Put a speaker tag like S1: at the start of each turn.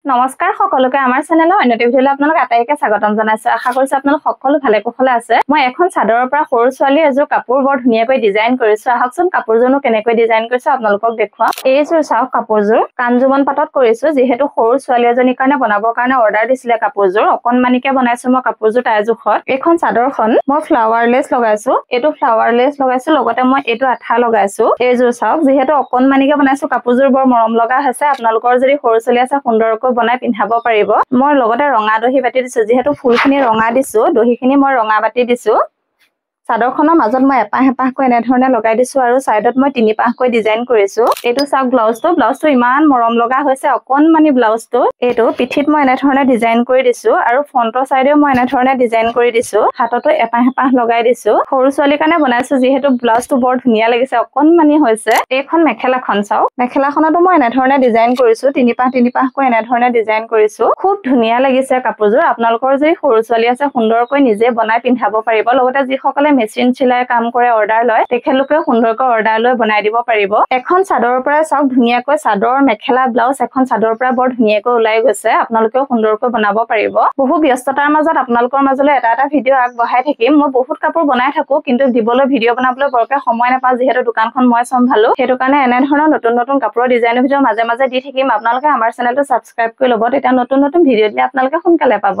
S1: নমস্কাৰ সকলোকে আমাৰ চেনেলৰ অন্য ভিডিঅ'লৈ আপোনালোক আটাইকে স্বাগতম জনাইছো। আশা কৰিছো আপোনালোক সকলো ভালে কুশলে আছে। মই এখন চাদৰৰ পৰা সৰু ছোৱালী এযোৰ কাপোৰ বৰ ধুনীয়াকৈ ডিজাইন কৰিছো। আহকচোন কাপোৰযোৰনো কেনেকৈ ডিজাইন কৰিছো আপোনালোকক দেখুৱাম। এইযোৰ চাওক কাপোৰযোৰ কাঞ্জুমন পাটত কৰিছো। যিহেতু সৰু ছোৱালী এজনীৰ কাৰণে বনাবৰ কাৰণে অৰ্ডাৰ দিছিলে কাপোৰযোৰ। অকনমানিকে বনাইছো মই কাপোৰযোৰ তাইৰ জোখত। এইখন চাদৰখন মই ফ্লাৱাৰ লেছ লগাইছো। এইটো ফ্লাৱাৰ লেছ লগাইছো, লগতে মই এইটো আঠা লগাইছো। এইযোৰ চাওক যিহেতু অকনমানিকে বনাইছো কাপোৰযোৰ বৰ মৰম লগা হৈছে। আপোনালোকৰ যদি সৰু ছোৱালী আছে সুন্দৰকৈ বনাই পিন্ধাব পাৰিব। মই লগতে ৰঙা দহি বাটি দিছো। যিহেতু ফুলখিনি ৰঙা দিছো, দহিখিনি মই ৰঙা বাটি দিছো। চাদৰখনৰ মাজত মই এপাহ এপাহকৈ এনেধৰণে লগাই দিছো আৰু সাইডত মই তিনি পাহকৈ ডিজাইন কৰিছো। এইটো চাওক ব্লাউজটো ইমান মৰম লগা হৈছে। অকনমানি ব্লাউজটো এইটো পিঠিত মই এনেধৰণে ডিজাইন কৰি দিছো আৰু ফ্ৰন্টৰ সাইডেও মই এনেধৰণে ডিজাইন কৰি দিছো। হাততো এপাহ এপাহ লগাই দিছো। সৰু ছোৱালীৰ কাৰণে বনাইছো যিহেতু ব্লাউজটো বৰ ধুনীয়া লাগিছে, অকনমানি হৈছে। এইখন মেখেলাখন চাওক, মেখেলাখনতো মই এনেধৰণে ডিজাইন কৰিছো। তিনি পাহকৈ এনেধৰণে ডিজাইন কৰিছো। খুব ধুনীয়া লাগিছে কাপোৰযোৰ। আপোনালোকৰ যদি সৰু ছোৱালী আছে সুন্দৰকৈ নিজে বনাই পিন্ধাব পাৰিব। লগতে যিসকলে মেচিন চিলাই কাম কৰে অৰ্ডাৰ লয় তেখেতলোকেও সুন্দৰকৈ অৰ্ডাৰ লৈ বনাই দিব পাৰিব। এখন চাদৰৰ পৰা চাওক ধুনীয়াকৈ চাদৰ মেখেলা ব্লাউজ এখন চাদৰৰ পৰা বৰ ধুনীয়াকৈ ওলাই গৈছে। আপোনালোকেও সুন্দৰকৈ বনাব পাৰিব। বহু ব্যস্ততাৰ মাজত আপোনালোকৰ মাজলৈ এটা ভিডিঅ' আগবঢ়াই থাকিম। মই বহুত কাপোৰ বনাই থাকো, কিন্তু দিবলৈ ভিডিঅ' বনাবলৈ বৰকে সময় নাপাওঁ। যিহেতু দোকানখন মই চম্ভালো, সেইটো কাৰণে এনেধৰণৰ নতুন কাপোৰৰ ডিজাইনৰ ভিডিঅ' মাজে মাজে দি থাকিম। আপোনালোকে আমাৰ চেনেলটো সাবস্ক্ৰাইব কৰি ল'ব, তেতিয়া নতুন ভিডিঅ' দিলে আপোনালোকে সোনকালে পাব।